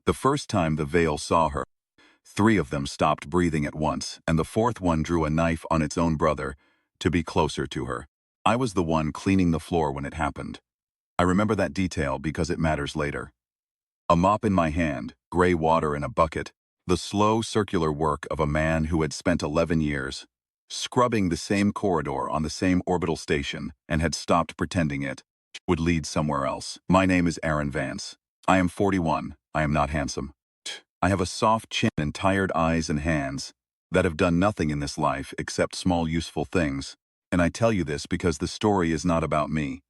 The first time the veil saw her, three of them stopped breathing at once, and the fourth one drew a knife on its own brother to be closer to her. I was the one cleaning the floor when it happened. I remember that detail because it matters later. A mop in my hand, gray water in a bucket, the slow circular work of a man who had spent 11 years scrubbing the same corridor on the same orbital station and had stopped pretending it would lead somewhere else. My name is Aaron Vance. I am 41. I am not handsome. I have a soft chin and tired eyes and hands that have done nothing in this life except small useful things. And I tell you this because the story is not about me.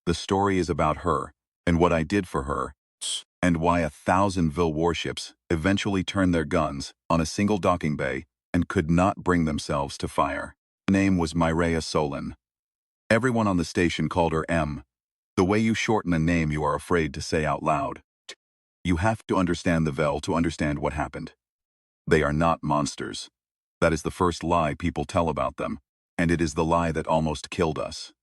The story is about her and what I did for her, and why 1,000 warships eventually turned their guns on a single docking bay and could not bring themselves to fire. Her name was Mireia Solon. Everyone on the station called her M. The way you shorten a name you are afraid to say out loud. You have to understand the Vel to understand what happened. They are not monsters. That is the first lie people tell about them, and it is the lie that almost killed us.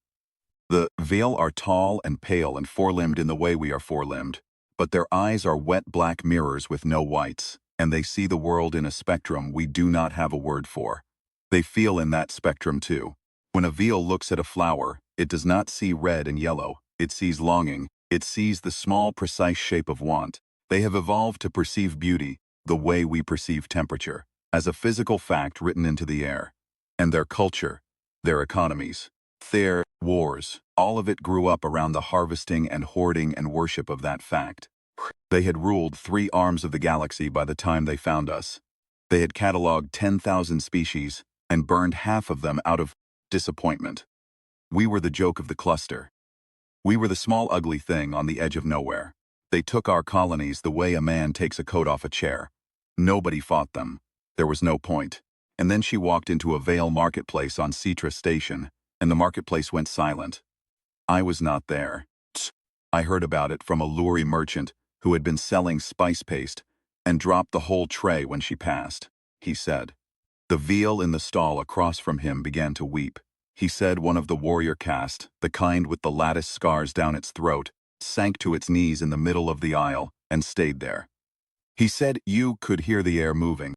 The Veil are tall and pale and four-limbed in the way we are four-limbed, but their eyes are wet black mirrors with no whites, and they see the world in a spectrum we do not have a word for. They feel in that spectrum too. When a Veil looks at a flower, it does not see red and yellow, it sees longing, it sees the small precise shape of want. They have evolved to perceive beauty, the way we perceive temperature, as a physical fact written into the air. And their culture, their economies, their wars, all of it grew up around the harvesting and hoarding and worship of that fact. They had ruled 3 arms of the galaxy by the time they found us. They had cataloged 10,000 species and burned half of them out of disappointment. We were the joke of the cluster. We were the small ugly thing on the edge of nowhere. They took our colonies the way a man takes a coat off a chair. Nobody fought them. There was no point. And then she walked into a Veil marketplace on Citra Station, and the marketplace went silent. I was not there. I heard about it from a Luri merchant who had been selling spice paste and dropped the whole tray when she passed. He said. The Veil in the stall across from him began to weep. He said one of the warrior caste, the kind with the lattice scars down its throat, sank to its knees in the middle of the aisle and stayed there. He said you could hear the air moving.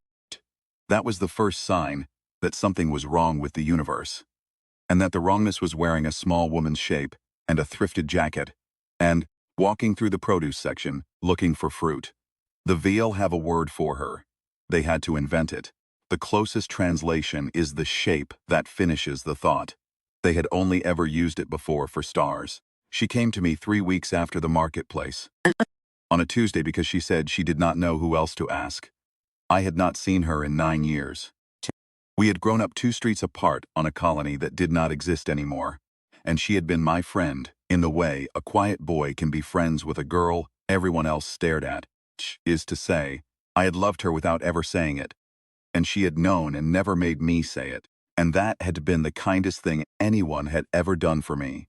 That was the first sign that something was wrong with the universe, and that the wrongness was wearing a small woman's shape and a thrifted jacket, and walking through the produce section, looking for fruit. The Veil have a word for her. They had to invent it. The closest translation is the shape that finishes the thought. They had only ever used it before for stars. She came to me 3 weeks after the marketplace, on a Tuesday because she said she did not know who else to ask. I had not seen her in 9 years. We had grown up 2 streets apart on a colony that did not exist anymore, and she had been my friend, in the way a quiet boy can be friends with a girl everyone else stared at. Is to say, I had loved her without ever saying it, and she had known and never made me say it, and that had been the kindest thing anyone had ever done for me.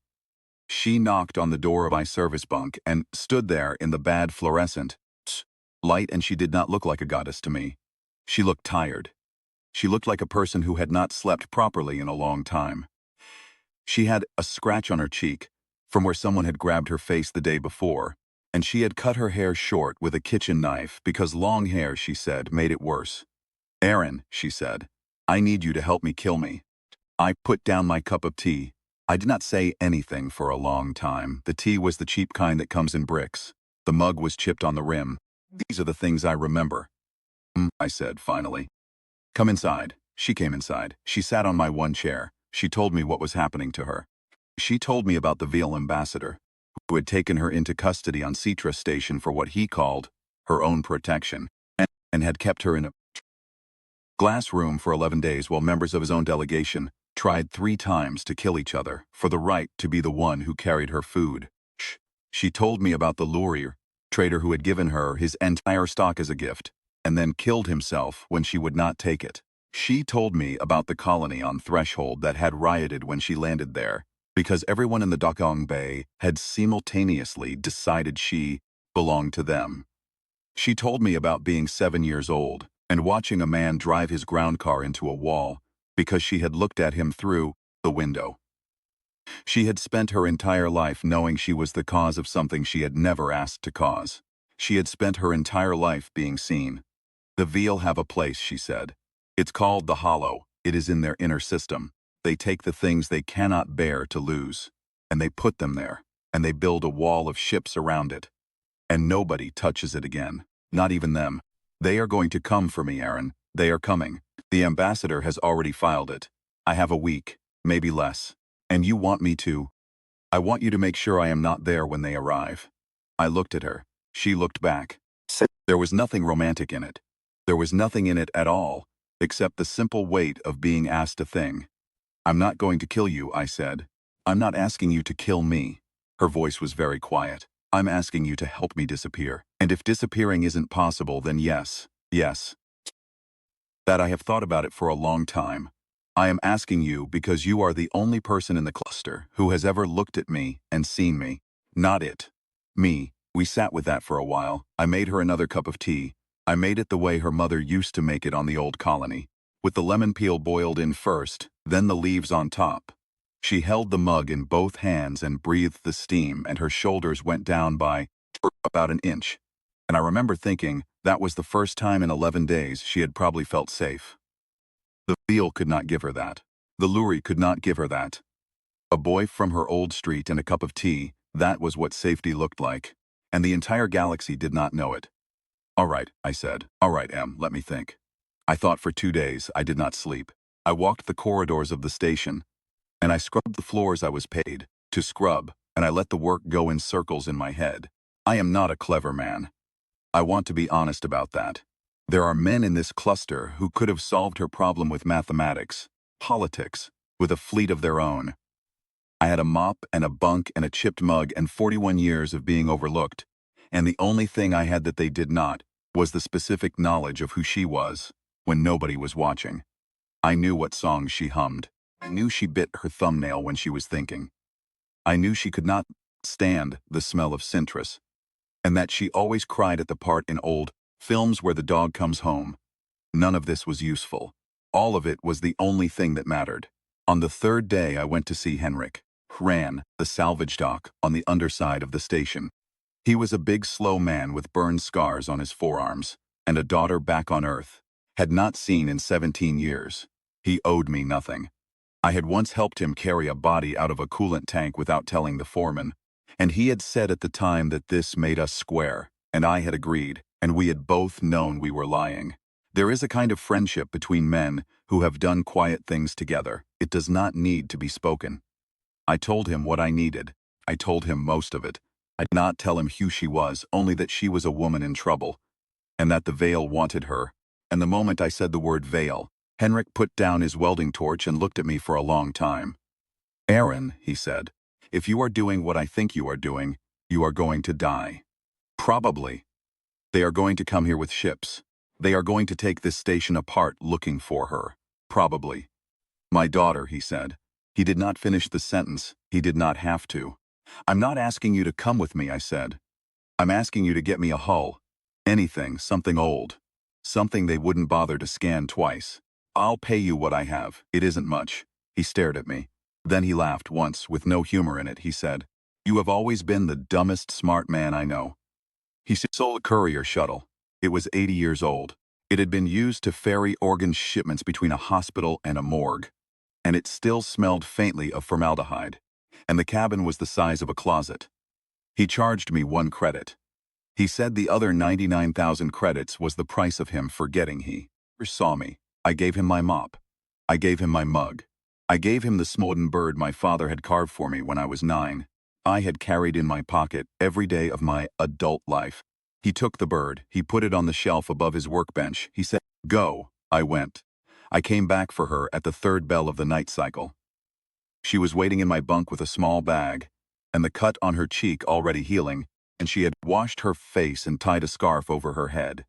She knocked on the door of my service bunk and stood there in the bad fluorescent light, and she did not look like a goddess to me. She looked tired. She looked like a person who had not slept properly in a long time. She had a scratch on her cheek from where someone had grabbed her face the day before, and she had cut her hair short with a kitchen knife because long hair, she said, made it worse. Aaron, she said, I need you to help me kill me. I put down my cup of tea. I did not say anything for a long time. The tea was the cheap kind that comes in bricks. The mug was chipped on the rim. These are the things I remember. I said, finally. Come inside. She came inside. She sat on my one chair. She told me what was happening to her. She told me about the Veil ambassador, who had taken her into custody on Citra Station for what he called her own protection, and had kept her in a glass room for 11 days while members of his own delegation tried 3 times to kill each other for the right to be the one who carried her food. She told me about the Luri trader who had given her his entire stock as a gift, and then killed himself when she would not take it. She told me about the colony on Threshold that had rioted when she landed there, because everyone in the Dokong Bay had simultaneously decided she belonged to them. She told me about being 7 years old and watching a man drive his ground car into a wall because she had looked at him through the window. She had spent her entire life knowing she was the cause of something she had never asked to cause. She had spent her entire life being seen. The Veil have a place, she said. It's called the Hollow. It is in their inner system. They take the things they cannot bear to lose, and they put them there, and they build a wall of ships around it. And nobody touches it again. Not even them. They are going to come for me, Aaron. They are coming. The ambassador has already filed it. I have a week, maybe less. And you want me to? I want you to make sure I am not there when they arrive. I looked at her. She looked back. There was nothing romantic in it. There was nothing in it at all, except the simple weight of being asked a thing. I'm not going to kill you, I said. I'm not asking you to kill me. Her voice was very quiet. I'm asking you to help me disappear. And if disappearing isn't possible, then yes, yes. That I have thought about it for a long time. I am asking you because you are the only person in the cluster who has ever looked at me and seen me. Not it. Me. We sat with that for a while. I made her another cup of tea. I made it the way her mother used to make it on the old colony, with the lemon peel boiled in first, then the leaves on top. She held the mug in both hands and breathed the steam, and her shoulders went down by about an inch. And I remember thinking that was the first time in 11 days she had probably felt safe. The Veil could not give her that. The Luri could not give her that. A boy from her old street and a cup of tea, that was what safety looked like. And the entire galaxy did not know it. All right, I said. All right, Em, let me think. I thought for 2 days. I did not sleep. I walked the corridors of the station, and I scrubbed the floors I was paid to scrub, and I let the work go in circles in my head. I am not a clever man. I want to be honest about that. There are men in this cluster who could have solved her problem with mathematics, politics, with a fleet of their own. I had a mop and a bunk and a chipped mug and 41 years of being overlooked, and the only thing I had that they did not was the specific knowledge of who she was when nobody was watching. I knew what songs she hummed. I knew she bit her thumbnail when she was thinking. I knew she could not stand the smell of citrus, and that she always cried at the part in old films where the dog comes home. None of this was useful. All of it was the only thing that mattered. On the third day I went to see Henrik. Ran the salvage dock on the underside of the station. He was a big, slow man with burned scars on his forearms, and a daughter back on Earth, had not seen in 17 years. He owed me nothing. I had once helped him carry a body out of a coolant tank without telling the foreman, and he had said at the time that this made us square, and I had agreed, and we had both known we were lying. There is a kind of friendship between men who have done quiet things together. It does not need to be spoken. I told him what I needed. I told him most of it. I did not tell him who she was, only that she was a woman in trouble, and that the Veil wanted her. And the moment I said the word Veil, Henrik put down his welding torch and looked at me for a long time. Aaron, he said, if you are doing what I think you are doing, you are going to die. Probably. They are going to come here with ships. They are going to take this station apart looking for her. Probably. My daughter, he said. He did not finish the sentence. He did not have to. I'm not asking you to come with me, I said. I'm asking you to get me a hull. Anything, something old. Something they wouldn't bother to scan twice. I'll pay you what I have. It isn't much. He stared at me. Then he laughed once, with no humor in it. He said, you have always been the dumbest smart man I know. He sold a courier shuttle. It was 80 years old. It had been used to ferry organ shipments between a hospital and a morgue. And it still smelled faintly of formaldehyde, and the cabin was the size of a closet. He charged me 1 credit. He said the other 99,000 credits was the price of him forgetting he saw me. I gave him my mop. I gave him my mug. I gave him the smolden bird my father had carved for me when I was 9. I had carried in my pocket every day of my adult life. He took the bird. He put it on the shelf above his workbench. He said, go. I went. I came back for her at the 3rd bell of the night cycle. She was waiting in my bunk with a small bag, and the cut on her cheek already healing, and she had washed her face and tied a scarf over her head.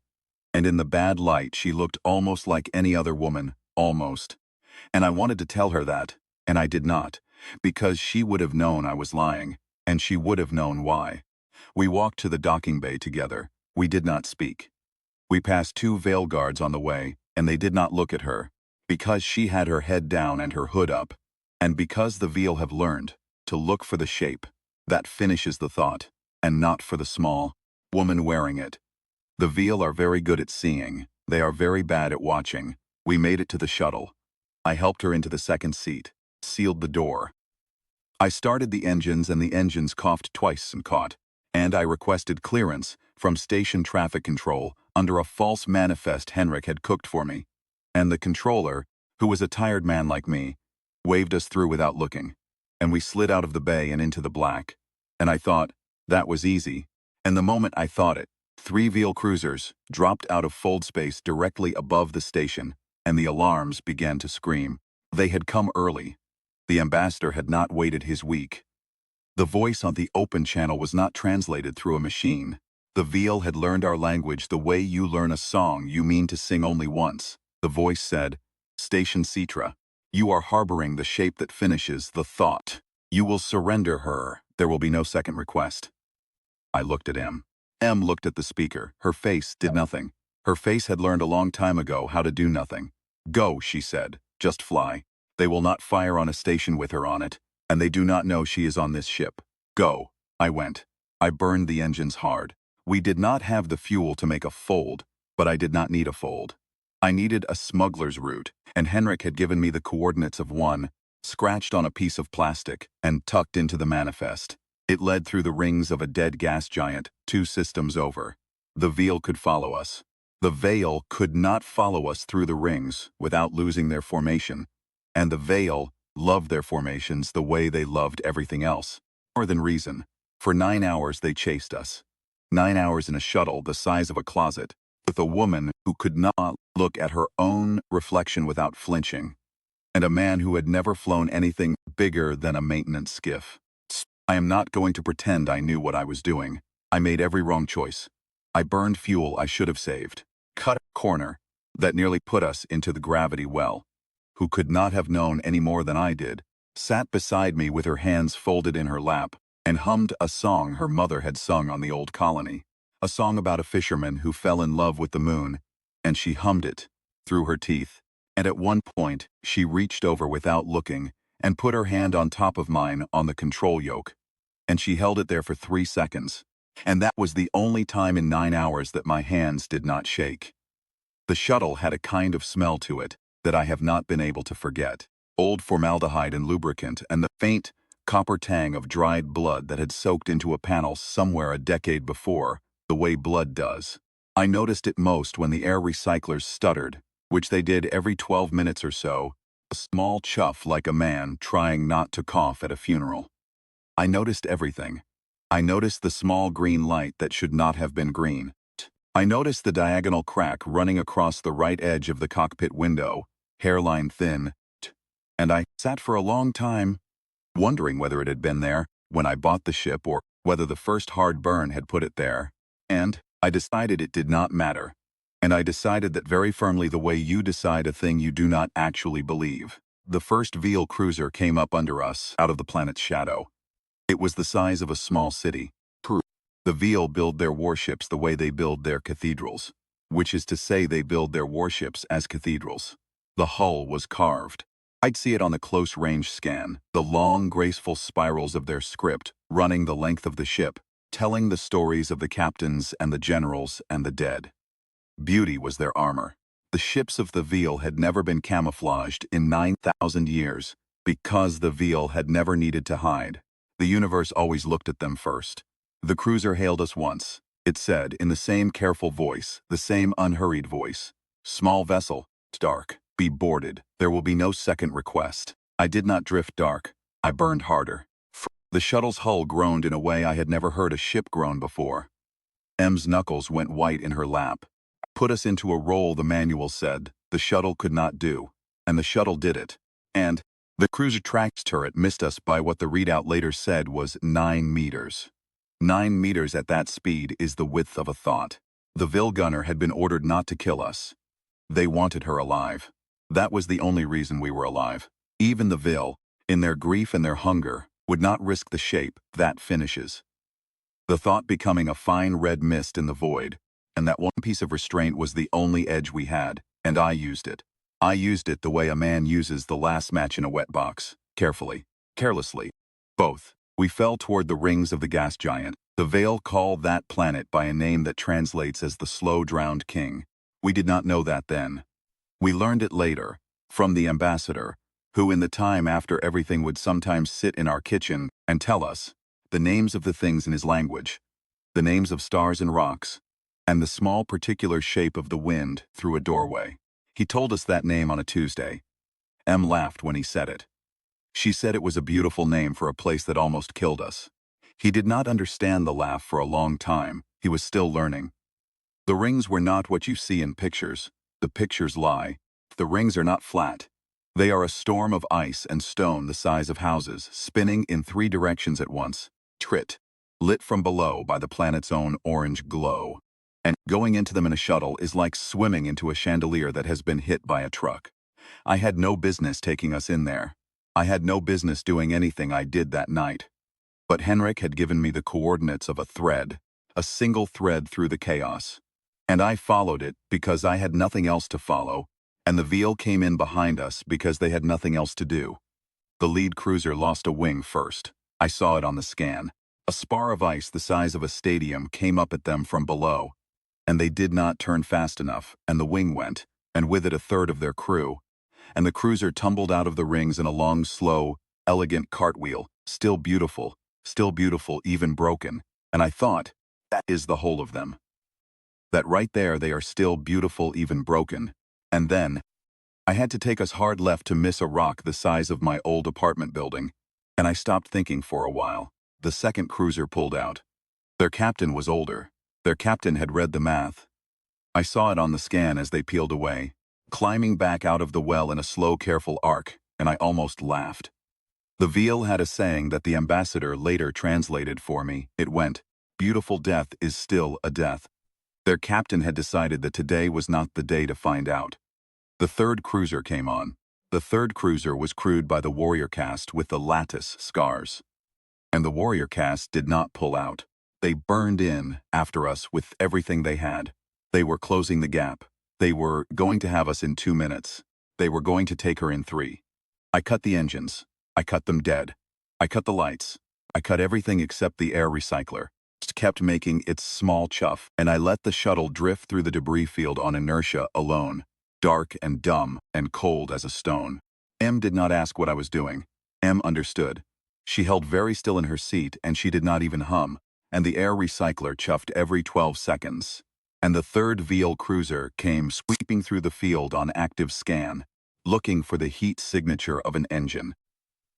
And in the bad light she looked almost like any other woman, almost. And I wanted to tell her that, and I did not, because she would have known I was lying, and she would have known why. We walked to the docking bay together. We did not speak. We passed 2 Veil guards on the way, and they did not look at her, because she had her head down and her hood up, and because the Veil have learned to look for the shape that finishes the thought, and not for the small, Woman wearing it. The Veal are very good at seeing. They are very bad at watching. We made it to the shuttle. I helped her into the second seat, sealed the door. I started the engines and the engines coughed twice and caught. And I requested clearance from station traffic control under a false manifest Henrik had cooked for me. And the controller, who was a tired man like me, waved us through without looking. And we slid out of the bay and into the black. And I thought, that was easy. And the moment I thought it, 3 Veal cruisers dropped out of fold space directly above the station, and the alarms began to scream. They had come early. The ambassador had not waited his week. The voice on the open channel was not translated through a machine. The Veal had learned our language the way you learn a song you mean to sing only once. The voice said, "Station Citra, you are harboring the shape that finishes the thought. You will surrender her. There will be no second request." I looked at M. M looked at the speaker. Her face did nothing. Her face had learned a long time ago how to do nothing. "Go," she said. "Just fly. They will not fire on a station with her on it, and they do not know she is on this ship. Go." I went. I burned the engines hard. We did not have the fuel to make a fold, but I did not need a fold. I needed a smuggler's route, and Henrik had given me the coordinates of one, scratched on a piece of plastic, and tucked into the manifest. It led through the rings of a dead gas giant, 2 systems over. The Veal could follow us. The Veil could not follow us through the rings without losing their formation, and the Veil loved their formations the way they loved everything else. More than reason. For 9 hours they chased us. 9 hours in a shuttle the size of a closet, with a woman who could not look at her own reflection without flinching, and a man who had never flown anything bigger than a maintenance skiff. I am not going to pretend I knew what I was doing. I made every wrong choice. I burned fuel I should have saved. Cut a corner that nearly put us into the gravity well. Who could not have known any more than I did, sat beside me with her hands folded in her lap, and hummed a song her mother had sung on the old colony. A song about a fisherman who fell in love with the moon, and she hummed it through her teeth. And at one point, she reached over without looking and put her hand on top of mine on the control yoke. And she held it there for 3 seconds. And that was the only time in 9 hours that my hands did not shake. The shuttle had a kind of smell to it that I have not been able to forget. Old formaldehyde and lubricant and the faint copper tang of dried blood that had soaked into a panel somewhere a decade before, the way blood does. I noticed it most when the air recyclers stuttered, which they did every 12 minutes or so, a small chuff like a man trying not to cough at a funeral. I noticed everything. I noticed the small green light that should not have been green. I noticed the diagonal crack running across the right edge of the cockpit window, hairline thin, and I sat for a long time, wondering whether it had been there when I bought the ship or whether the first hard burn had put it there. And I decided it did not matter. And I decided that very firmly the way you decide a thing you do not actually believe. The first Veal cruiser came up under us out of the planet's shadow. It was the size of a small city. The Veal build their warships the way they build their cathedrals, which is to say they build their warships as cathedrals. The hull was carved. I'd see it on the close-range scan, the long, graceful spirals of their script running the length of the ship, telling the stories of the captains and the generals and the dead. Beauty was their armor. The ships of the Veal had never been camouflaged in 9,000 years because the Veal had never needed to hide. The universe always looked at them first. The cruiser hailed us once. It said, in the same careful voice, the same unhurried voice, "Small vessel, dark, be boarded. There will be no second request." I did not drift dark. I burned harder. The shuttle's hull groaned in a way I had never heard a ship groan before. M's knuckles went white in her lap. Put us into a roll, the manual said, the shuttle could not do. And the shuttle did it. And the cruiser tracks turret missed us by what the readout later said was 9 meters. 9 meters at that speed is the width of a thought. The Veal gunner had been ordered not to kill us. They wanted her alive. That was the only reason we were alive. Even the Veal, in their grief and their hunger, would not risk the shape that finishes. The thought becoming a fine red mist in the void, and that one piece of restraint was the only edge we had, and I used it. I used it the way a man uses the last match in a wet box, carefully, carelessly, both. We fell toward the rings of the gas giant. The Veil called that planet by a name that translates as the slow-drowned king. We did not know that then. We learned it later, from the ambassador, who in the time after everything would sometimes sit in our kitchen and tell us the names of the things in his language, the names of stars and rocks, and the small particular shape of the wind through a doorway. He told us that name on a Tuesday. Em laughed when he said it. She said it was a beautiful name for a place that almost killed us. He did not understand the laugh for a long time. He was still learning. The rings were not what you see in pictures. The pictures lie. The rings are not flat. They are a storm of ice and stone the size of houses, spinning in 3 directions at once. Trit, lit from below by the planet's own orange glow. And going into them in a shuttle is like swimming into a chandelier that has been hit by a truck. I had no business taking us in there. I had no business doing anything I did that night. But Henrik had given me the coordinates of a thread, a single thread through the chaos. And I followed it because I had nothing else to follow, and the Veil came in behind us because they had nothing else to do. The lead cruiser lost a wing first. I saw it on the scan. A spar of ice the size of a stadium came up at them from below, and they did not turn fast enough, and the wing went, and with it a third of their crew, and the cruiser tumbled out of the rings in a long, slow, elegant cartwheel, still beautiful, even broken, and I thought, that is the whole of them. That right there they are still beautiful, even broken. And then, I had to take us hard left to miss a rock the size of my old apartment building, and I stopped thinking for a while. The second cruiser pulled out. Their captain was older. Their captain had read the math. I saw it on the scan as they peeled away, climbing back out of the well in a slow, careful arc, and I almost laughed. The Veil had a saying that the ambassador later translated for me. It went, "Beautiful death is still a death." Their captain had decided that today was not the day to find out. The third cruiser came on. The third cruiser was crewed by the warrior caste with the lattice scars. And the warrior caste did not pull out. They burned in after us with everything they had. They were closing the gap. They were going to have us in 2 minutes. They were going to take her in 3. I cut the engines. I cut them dead. I cut the lights. I cut everything except the air recycler. It kept making its small chuff, and I let the shuttle drift through the debris field on inertia alone, dark and dumb and cold as a stone. Em did not ask what I was doing. Em understood. She held very still in her seat, and she did not even hum, and the air recycler chuffed every 12 seconds. And the third Veil cruiser came sweeping through the field on active scan, looking for the heat signature of an engine,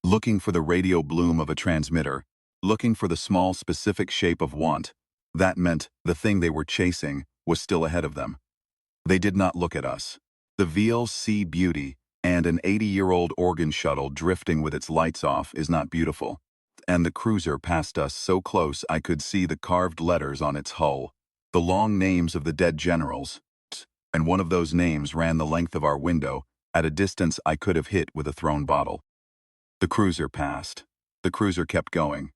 looking for the radio bloom of a transmitter, looking for the small specific shape of want. That meant the thing they were chasing was still ahead of them. They did not look at us. The Veil see beauty, and an 80-year-old organ shuttle drifting with its lights off is not beautiful. And the cruiser passed us so close I could see the carved letters on its hull, the long names of the dead generals, and one of those names ran the length of our window at a distance I could have hit with a thrown bottle. The cruiser passed. The cruiser kept going.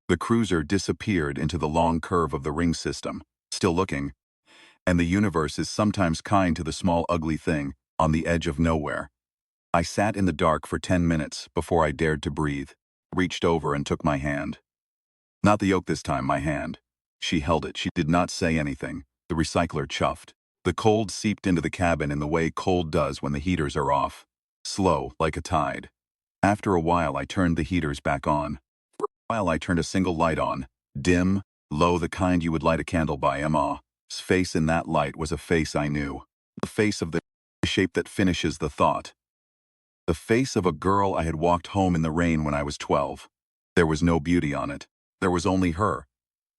The cruiser disappeared into the long curve of the ring system, still looking. And the universe is sometimes kind to the small ugly thing on the edge of nowhere. I sat in the dark for 10 minutes before I dared to breathe, reached over and took my hand. Not the yoke this time, my hand. She held it. She did not say anything. The recycler chuffed. The cold seeped into the cabin in the way cold does when the heaters are off. Slow, like a tide. After a while I turned the heaters back on. For a while I turned a single light on. Dim, low, the kind you would light a candle by. Emma's face in that light was a face I knew. The face of the shape that finishes the thought. The face of a girl I had walked home in the rain when I was 12. There was no beauty on it. There was only her.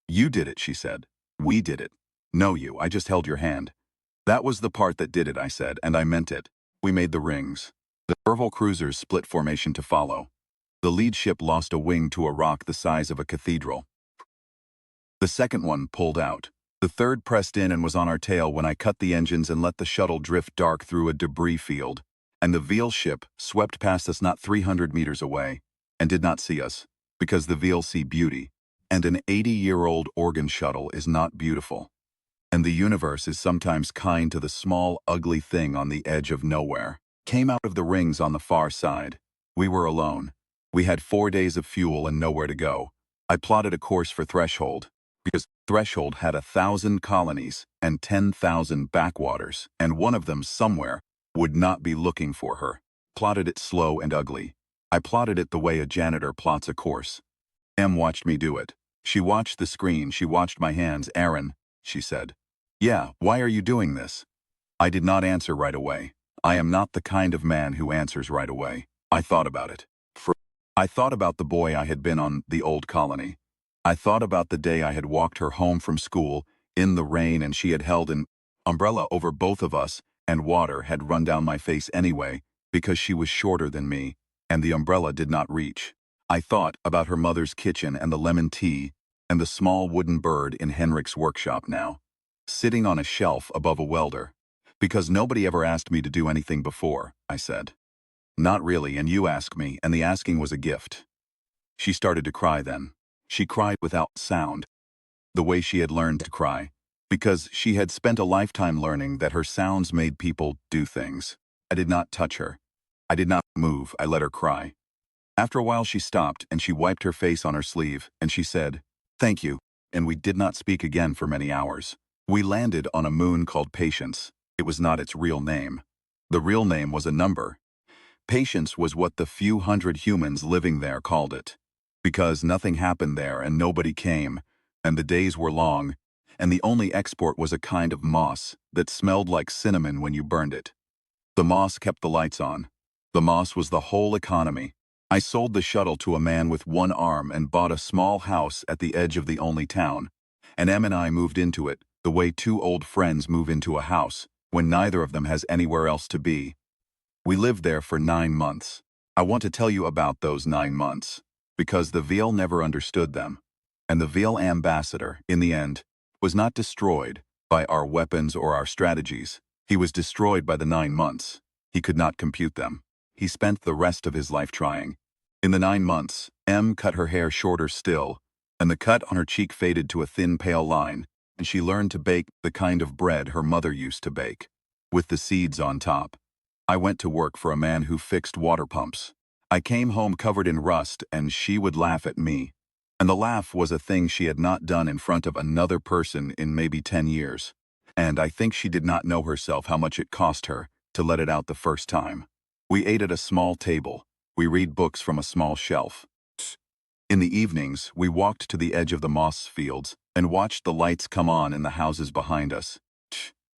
"You did it," she said. "We did it." "No, you. I just held your hand." "That was the part that did it," I said, and I meant it. We made the rings. The Orville cruisers split formation to follow. The lead ship lost a wing to a rock the size of a cathedral. The second one pulled out. The third pressed in and was on our tail when I cut the engines and let the shuttle drift dark through a debris field. And the Veil ship swept past us not 300 meters away, and did not see us, because the Veil see beauty, and an 80-year-old organ shuttle is not beautiful. And the universe is sometimes kind to the small, ugly thing on the edge of nowhere. Came out of the rings on the far side. We were alone. We had 4 days of fuel and nowhere to go. I plotted a course for Threshold, because Threshold had 1,000 colonies and 10,000 backwaters, and one of them somewhere would not be looking for her. Plotted it slow and ugly. I plotted it the way a janitor plots a course. Em watched me do it. She watched the screen, she watched my hands. "Aaron," she said. "Yeah, why are you doing this?" I did not answer right away. I am not the kind of man who answers right away. I thought about it. I thought about the boy I had been on the old colony. I thought about the day I had walked her home from school in the rain and she had held an umbrella over both of us and water had run down my face anyway because she was shorter than me and the umbrella did not reach. I thought about her mother's kitchen and the lemon tea and the small wooden bird in Henrik's workshop now, sitting on a shelf above a welder. "Because nobody ever asked me to do anything before," I said. "Not really, and you asked me, and the asking was a gift." She started to cry then. She cried without sound, the way she had learned to cry, because she had spent a lifetime learning that her sounds made people do things. I did not touch her. I did not move. I let her cry. After a while she stopped, and she wiped her face on her sleeve, and she said, "Thank you," and we did not speak again for many hours. We landed on a moon called Patience. It was not its real name. The real name was a number. Patience was what the few hundred humans living there called it. Because nothing happened there and nobody came, and the days were long, and the only export was a kind of moss that smelled like cinnamon when you burned it. The moss kept the lights on. The moss was the whole economy. I sold the shuttle to a man with one arm and bought a small house at the edge of the only town. And Em and I moved into it, the way two old friends move into a house, when neither of them has anywhere else to be. We lived there for 9 months. I want to tell you about those 9 months, because the Veal never understood them. And the Veal ambassador, in the end, was not destroyed by our weapons or our strategies. He was destroyed by the 9 months. He could not compute them. He spent the rest of his life trying. In the 9 months, Em cut her hair shorter still, and the cut on her cheek faded to a thin pale line, and she learned to bake the kind of bread her mother used to bake, with the seeds on top. I went to work for a man who fixed water pumps. I came home covered in rust and she would laugh at me. And the laugh was a thing she had not done in front of another person in maybe 10 years. And I think she did not know herself how much it cost her to let it out the first time. We ate at a small table. We read books from a small shelf. In the evenings, we walked to the edge of the moss fields and watched the lights come on in the houses behind us.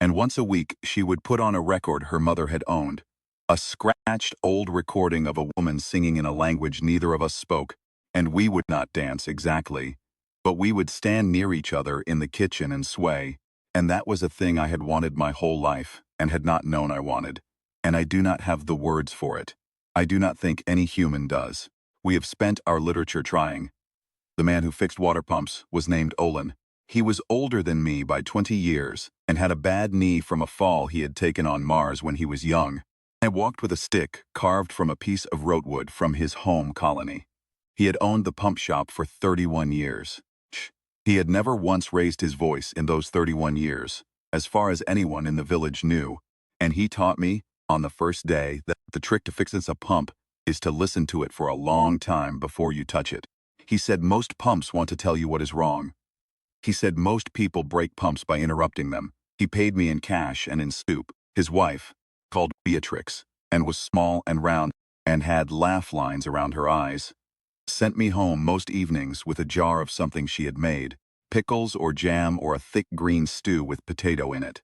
And once a week, she would put on a record her mother had owned, a scratched old recording of a woman singing in a language neither of us spoke, and we would not dance exactly, but we would stand near each other in the kitchen and sway, and that was a thing I had wanted my whole life and had not known I wanted, and I do not have the words for it. I do not think any human does. We have spent our literature trying. The man who fixed water pumps was named Olin. He was older than me by 20 years and had a bad knee from a fall he had taken on Mars when he was young. I walked with a stick carved from a piece of rotewood from his home colony. He had owned the pump shop for 31 years. He had never once raised his voice in those 31 years, as far as anyone in the village knew, and he taught me, on the first day, that the trick to fixing a pump is to listen to it for a long time before you touch it. He said most pumps want to tell you what is wrong. He said most people break pumps by interrupting them. He paid me in cash and in soup. His wife, called Beatrix, and was small and round and had laugh lines around her eyes, sent me home most evenings with a jar of something she had made, pickles or jam or a thick green stew with potato in it.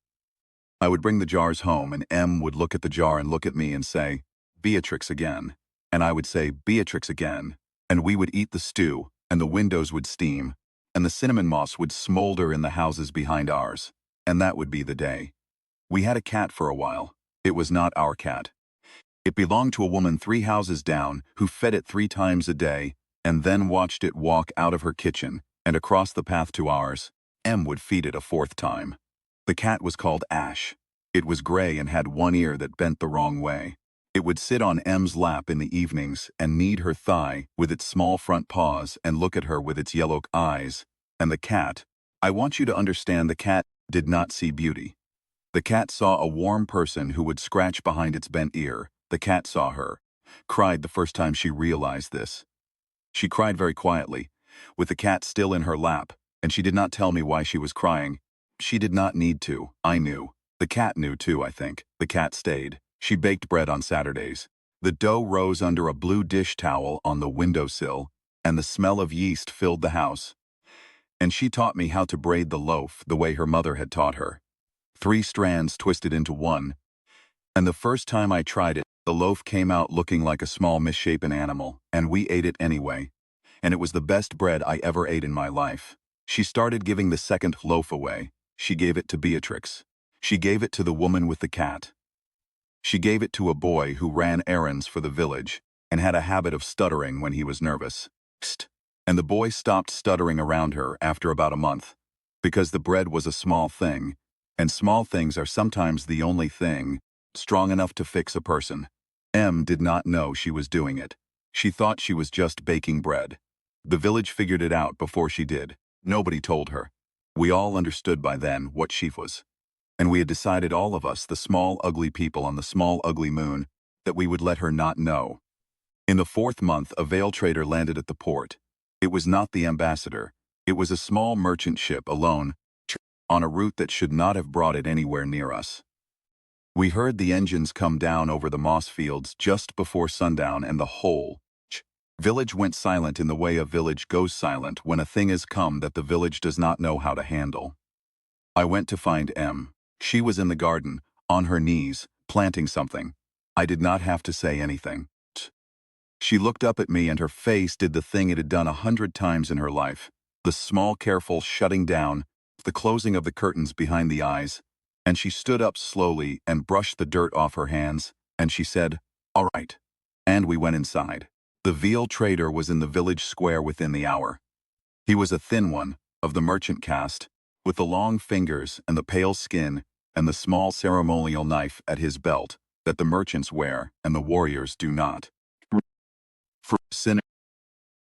I would bring the jars home and Em would look at the jar and look at me and say, "Beatrix again." And I would say, "Beatrix again." And we would eat the stew, and the windows would steam, and the cinnamon moss would smolder in the houses behind ours, and that would be the day. We had a cat for a while. It was not our cat. It belonged to a woman 3 houses down who fed it 3 times a day and then watched it walk out of her kitchen and across the path to ours. Em would feed it a 4th time. The cat was called Ash. It was gray and had one ear that bent the wrong way. It would sit on Em's lap in the evenings and knead her thigh with its small front paws and look at her with its yellow eyes. And the cat, I want you to understand, the cat did not see beauty. The cat saw a warm person who would scratch behind its bent ear. The cat saw her. cried the first time she realized this. She cried very quietly, with the cat still in her lap, and she did not tell me why she was crying. She did not need to, I knew. The cat knew too, I think. The cat stayed. She baked bread on Saturdays. The dough rose under a blue dish towel on the windowsill, and the smell of yeast filled the house. And she taught me how to braid the loaf the way her mother had taught her. 3 strands twisted into one, and the first time I tried it, the loaf came out looking like a small misshapen animal, and we ate it anyway. And it was the best bread I ever ate in my life. She started giving the second loaf away. She gave it to Beatrix. She gave it to the woman with the cat. She gave it to a boy who ran errands for the village and had a habit of stuttering when he was nervous. Psst. And the boy stopped stuttering around her after about a month, because the bread was a small thing, and small things are sometimes the only thing strong enough to fix a person. Em did not know she was doing it. She thought she was just baking bread. The village figured it out before she did. Nobody told her. We all understood by then what she was. And we had decided, all of us, the small ugly people on the small ugly moon, that we would let her not know. In the 4th month, a veil trader landed at the port. It was not the ambassador. It was a small merchant ship alone, on a route that should not have brought it anywhere near us. We heard the engines come down over the moss fields just before sundown, and the whole village went silent in the way a village goes silent when a thing has come that the village does not know how to handle. I went to find Em. She was in the garden, on her knees, planting something. I did not have to say anything. She looked up at me, and her face did the thing it had done 100 times in her life. The small, careful shutting down, the closing of the curtains behind the eyes. And she stood up slowly and brushed the dirt off her hands, and she said, "All right." And we went inside. The veal trader was in the village square within the hour. He was a thin one, of the merchant caste, with the long fingers and the pale skin and the small ceremonial knife at his belt that the merchants wear and the warriors do not. For sin,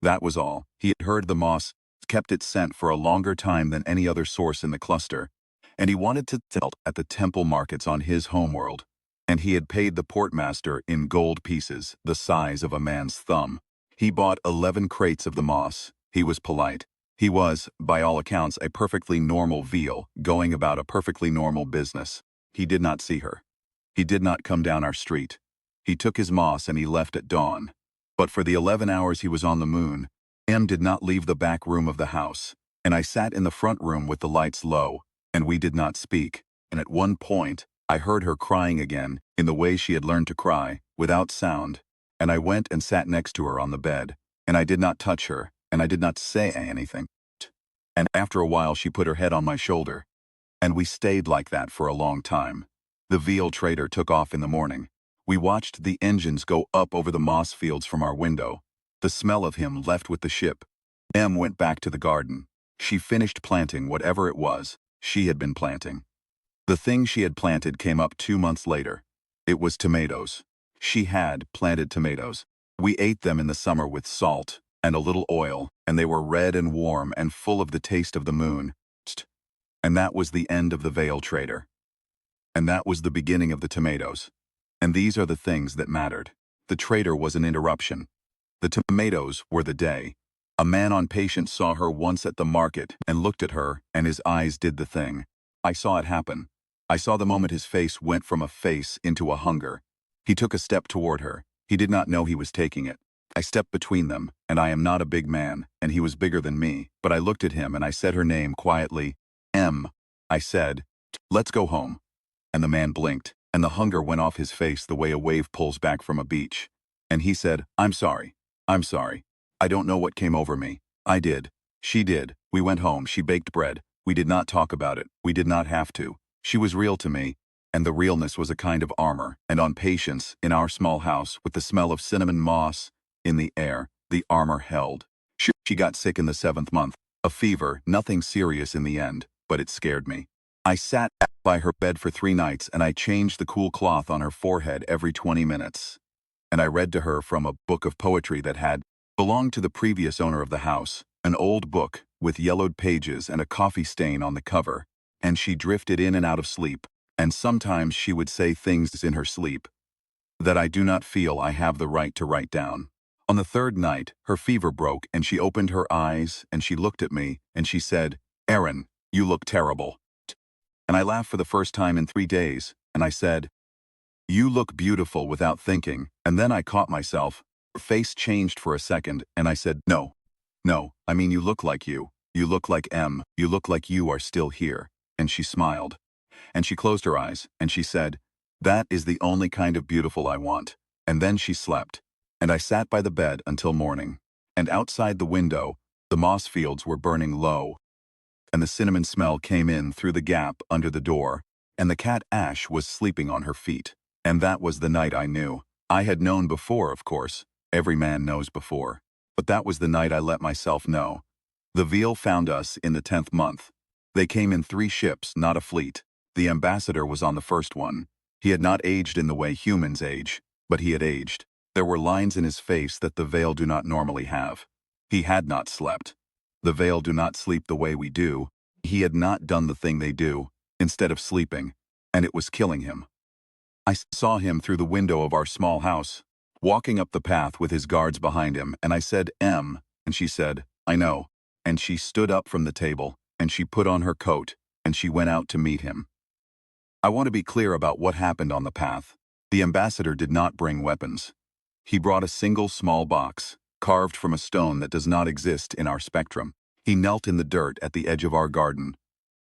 that was all. He had heard the moss kept its scent for a longer time than any other source in the cluster, and he wanted to sell at the temple markets on his homeworld, and he had paid the portmaster in gold pieces the size of a man's thumb. He bought 11 crates of the moss. He was polite. He was, by all accounts, a perfectly normal veal, going about a perfectly normal business. He did not see her. He did not come down our street. He took his moss and he left at dawn. But for the 11 hours he was on the moon, Em did not leave the back room of the house, and I sat in the front room with the lights low, and we did not speak. And at one point, I heard her crying again, in the way she had learned to cry, without sound, and I went and sat next to her on the bed, and I did not touch her, and I did not say anything. And after a while she put her head on my shoulder, and we stayed like that for a long time. The veal trader took off in the morning. We watched the engines go up over the moss fields from our window. The smell of him left with the ship. Em went back to the garden. She finished planting whatever it was she had been planting. The thing she had planted came up 2 months later. It was tomatoes. She had planted tomatoes. We ate them in the summer with salt and a little oil, and they were red and warm and full of the taste of the moon. And that was the end of the veil trader. And that was the beginning of the tomatoes. And these are the things that mattered. The trader was an interruption. The tomatoes were the day. A man on patience saw her once at the market and looked at her, and his eyes did the thing. I saw it happen. I saw the moment his face went from a face into a hunger. He took a step toward her. He did not know he was taking it. I stepped between them, and I am not a big man, and he was bigger than me, but I looked at him and I said her name quietly. "Em." I said, "Let's go home." And the man blinked, and the hunger went off his face the way a wave pulls back from a beach. And he said, "I'm sorry. I'm sorry. I don't know what came over me." I did. She did. We went home. She baked bread. We did not talk about it. We did not have to. She was real to me, and the realness was a kind of armor. And on patience, in our small house, with the smell of cinnamon moss in the air, the armor held. She got sick in the 7th month. A fever, nothing serious in the end, but it scared me. I sat by her bed for 3 nights, and I changed the cool cloth on her forehead every 20 minutes. And I read to her from a book of poetry that had belonged to the previous owner of the house, an old book with yellowed pages and a coffee stain on the cover, and she drifted in and out of sleep, and sometimes she would say things in her sleep that I do not feel I have the right to write down. On the third night, her fever broke and she opened her eyes and she looked at me and she said, "Aaron, you look terrible." And I laughed for the first time in 3 days, and I said, "You look beautiful," without thinking, and then I caught myself. Her face changed for a second, and I said, "No. No, I mean you look like you. You look like M. You look like you are still here." And she smiled. And she closed her eyes, and she said, "That is the only kind of beautiful I want." And then she slept. And I sat by the bed until morning. And outside the window, the moss fields were burning low, and the cinnamon smell came in through the gap under the door, and the cat Ash was sleeping on her feet. And that was the night I knew. I had known before, of course. Every man knows before. But that was the night I let myself know. The Veal found us in the 10th month. They came in 3 ships, not a fleet. The ambassador was on the first one. He had not aged in the way humans age, but he had aged. There were lines in his face that the Veal do not normally have. He had not slept. The Veal do not sleep the way we do. He had not done the thing they do, instead of sleeping, and it was killing him. I saw him through the window of our small house, walking up the path with his guards behind him, and I said, "M," and she said, "I know." And she stood up from the table, and she put on her coat, and she went out to meet him. I want to be clear about what happened on the path. The ambassador did not bring weapons. He brought a single small box, carved from a stone that does not exist in our spectrum. He knelt in the dirt at the edge of our garden.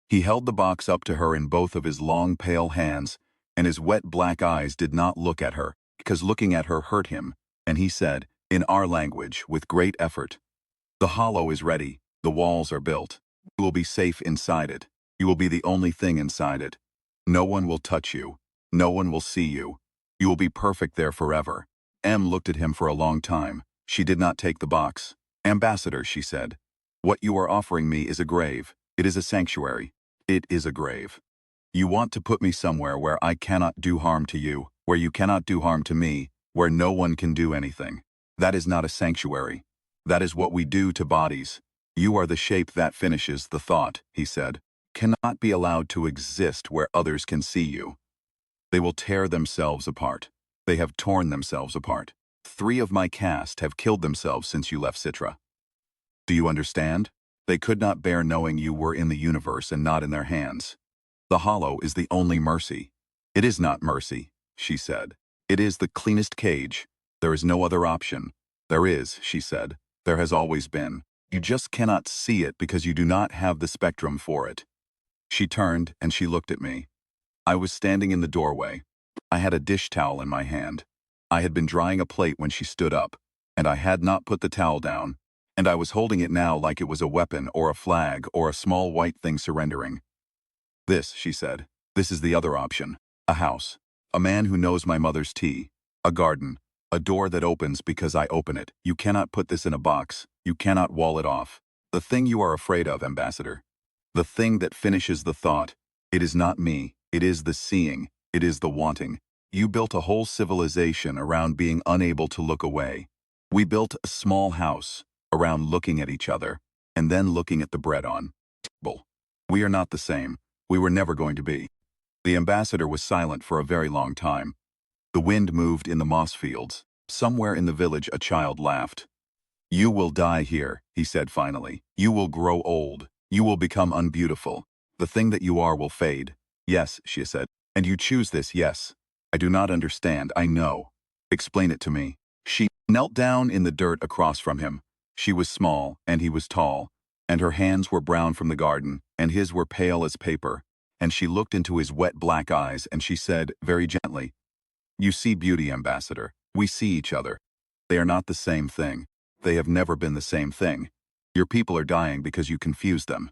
He held the box up to her in both of his long, pale hands, and his wet black eyes did not look at her, because looking at her hurt him, and he said, in our language, with great effort, "The hollow is ready, the walls are built. You will be safe inside it. You will be the only thing inside it. No one will touch you. No one will see you. You will be perfect there forever." M looked at him for a long time. She did not take the box. "Ambassador," she said, "what you are offering me is a grave. It is a sanctuary. It is a grave. You want to put me somewhere where I cannot do harm to you, where you cannot do harm to me, where no one can do anything. That is not a sanctuary. That is what we do to bodies. You are the shape that finishes the thought," he said. "Cannot be allowed to exist where others can see you. They will tear themselves apart. They have torn themselves apart. 3 of my caste have killed themselves since you left Citra. Do you understand? They could not bear knowing you were in the universe and not in their hands. The hollow is the only mercy." "It is not mercy," she said. "It is the cleanest cage. There is no other option." "There is," she said. "There has always been. You just cannot see it because you do not have the spectrum for it." She turned and she looked at me. I was standing in the doorway. I had a dish towel in my hand. I had been drying a plate when she stood up, and I had not put the towel down, and I was holding it now like it was a weapon or a flag or a small white thing surrendering. "This," she said, "this is the other option. A house. A man who knows my mother's tea. A garden. A door that opens because I open it. You cannot put this in a box. You cannot wall it off. The thing you are afraid of, Ambassador. The thing that finishes the thought. It is not me. It is the seeing. It is the wanting. You built a whole civilization around being unable to look away. We built a small house around looking at each other and then looking at the bread on table. We are not the same. We were never going to be." The ambassador was silent for a very long time. The wind moved in the moss fields. Somewhere in the village a child laughed. "You will die here," he said finally. "You will grow old. You will become unbeautiful. The thing that you are will fade." "Yes," she said. "And you choose this, yes. I do not understand, I know. Explain it to me." She knelt down in the dirt across from him. She was small, and he was tall, and her hands were brown from the garden, and his were pale as paper, and she looked into his wet black eyes, and she said, very gently, "You see beauty, Ambassador. We see each other. They are not the same thing. They have never been the same thing. Your people are dying because you confused them.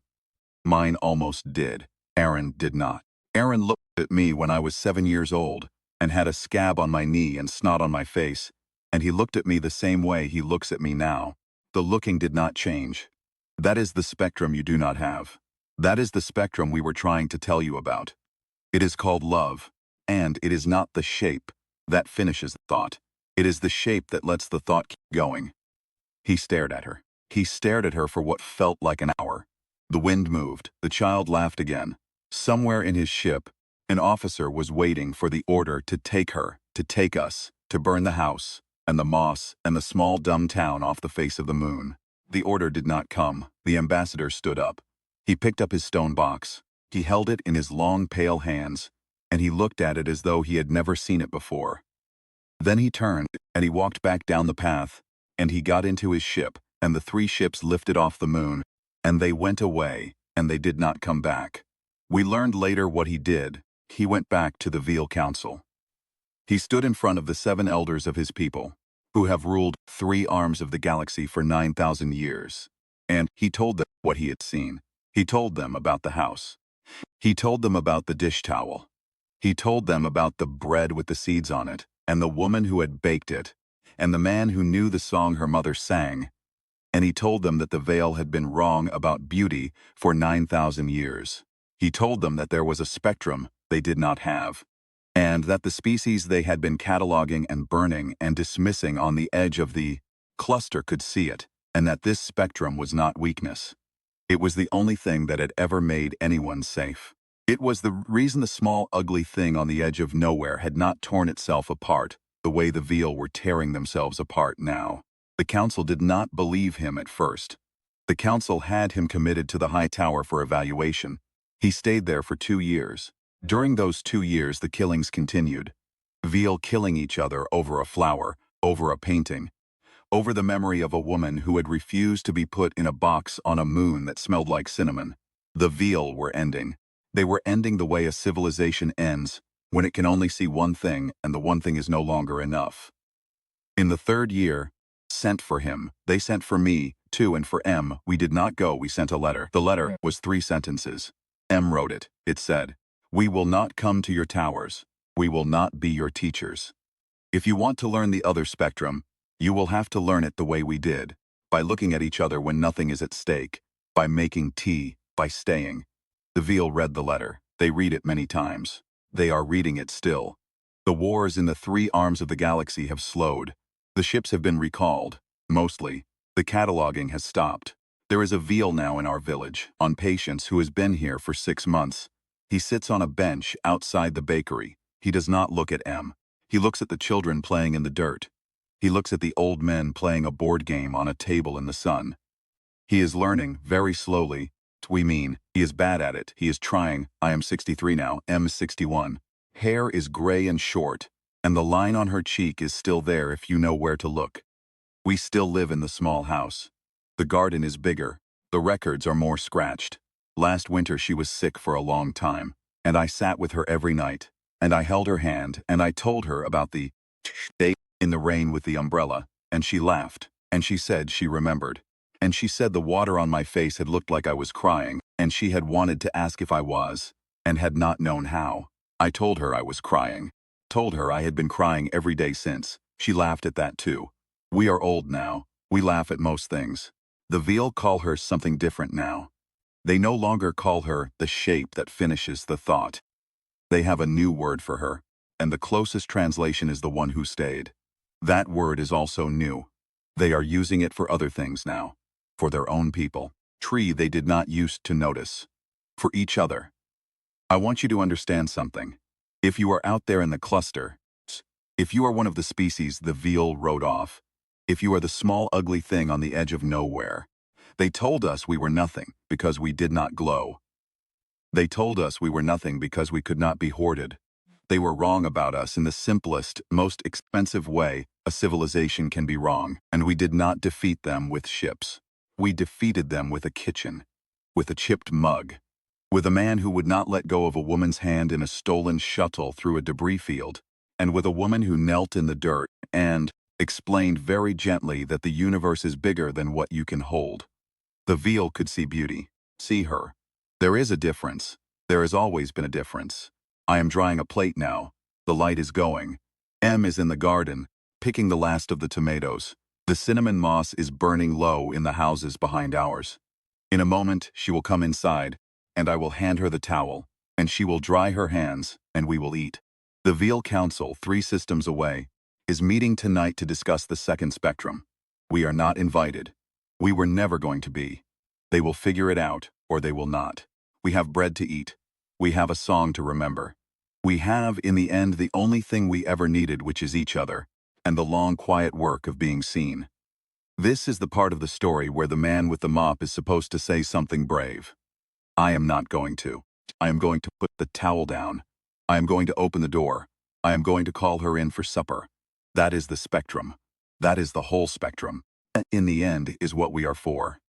Mine almost did. Aaron did not. Aaron looked at me when I was 7 years old, and had a scab on my knee and snot on my face, and he looked at me the same way he looks at me now. The looking did not change. That is the spectrum you do not have. That is the spectrum we were trying to tell you about. It is called love, and it is not the shape that finishes the thought. It is the shape that lets the thought keep going." He stared at her. He stared at her for what felt like an hour. The wind moved. The child laughed again. Somewhere in his ship, an officer was waiting for the order to take her. to take us, to burn the house, and the moss, and the small dumb town off the face of the moon. The order did not come. The ambassador stood up. He picked up his stone box. He held it in his long, pale hands, and he looked at it as though he had never seen it before. Then he turned, and he walked back down the path, and he got into his ship, and the 3 ships lifted off the moon, and they went away, and they did not come back. We learned later what he did. He went back to the Veil Council. He stood in front of the 7 elders of his people, who have ruled 3 arms of the galaxy for 9,000 years. And he told them what he had seen. He told them about the house. He told them about the dish towel. He told them about the bread with the seeds on it, and the woman who had baked it, and the man who knew the song her mother sang. And he told them that the veil had been wrong about beauty for 9,000 years. He told them that there was a spectrum they did not have, and that the species they had been cataloging and burning and dismissing on the edge of the cluster could see it, and that this spectrum was not weakness. It was the only thing that had ever made anyone safe. It was the reason the small, ugly thing on the edge of nowhere had not torn itself apart the way the veil were tearing themselves apart now. The council did not believe him at first. The council had him committed to the high tower for evaluation. He stayed there for 2 years. During those 2 years, the killings continued. Veil killing each other over a flower, over a painting, over the memory of a woman who had refused to be put in a box on a moon that smelled like cinnamon. The Veil were ending. They were ending the way a civilization ends, when it can only see one thing, and the one thing is no longer enough. In the 3rd year, sent for him, they sent for me, too, and for M. We did not go, we sent a letter. The letter was 3 sentences. M wrote it. It said, "We will not come to your towers. We will not be your teachers. If you want to learn the other spectrum, you will have to learn it the way we did, by looking at each other when nothing is at stake, by making tea, by staying." The Veil read the letter. They read it many times. They are reading it still. The wars in the 3 arms of the galaxy have slowed. The ships have been recalled, mostly. The cataloging has stopped. There is a Veil now in our village, on Patience, who has been here for 6 months. He sits on a bench outside the bakery. He does not look at M. He looks at the children playing in the dirt. He looks at the old men playing a board game on a table in the sun. He is learning, very slowly. He is bad at it. He is trying. I am 63 now, M is 61. Hair is gray and short, and the line on her cheek is still there if you know where to look. We still live in the small house. The garden is bigger. The records are more scratched. Last winter she was sick for a long time, and I sat with her every night, and I held her hand, and I told her about the day in the rain with the umbrella, and she laughed, and she said she remembered. And she said the water on my face had looked like I was crying, and she had wanted to ask if I was, and had not known how. I told her I was crying. Told her I had been crying every day since. She laughed at that too. We are old now. We laugh at most things. The Veil call her something different now. They no longer call her the shape that finishes the thought. They have a new word for her, and the closest translation is the one who stayed. That word is also new. They are using it for other things now. For their own people. Tree they did not used to notice. For each other. I want you to understand something. If you are out there in the cluster, if you are one of the species the Veil wrote off, if you are the small ugly thing on the edge of nowhere, they told us we were nothing because we did not glow. They told us we were nothing because we could not be hoarded. They were wrong about us in the simplest, most expensive way a civilization can be wrong, and we did not defeat them with ships. We defeated them with a kitchen, with a chipped mug, with a man who would not let go of a woman's hand in a stolen shuttle through a debris field, and with a woman who knelt in the dirt and explained very gently that the universe is bigger than what you can hold. The Veil could see beauty, see her. There is a difference. There has always been a difference. I am drying a plate now. The light is going. M is in the garden, picking the last of the tomatoes. The cinnamon moss is burning low in the houses behind ours. In a moment, she will come inside, and I will hand her the towel, and she will dry her hands, and we will eat. The Veil Council, 3 systems away, is meeting tonight to discuss the 2nd spectrum. We are not invited. We were never going to be. They will figure it out, or they will not. We have bread to eat. We have a song to remember. We have, in the end, the only thing we ever needed, which is each other, and the long, quiet work of being seen. This is the part of the story where the man with the mop is supposed to say something brave. I am not going to. I am going to put the towel down. I am going to open the door. I am going to call her in for supper. That is the spectrum. That is the whole spectrum. In the end is what we are for.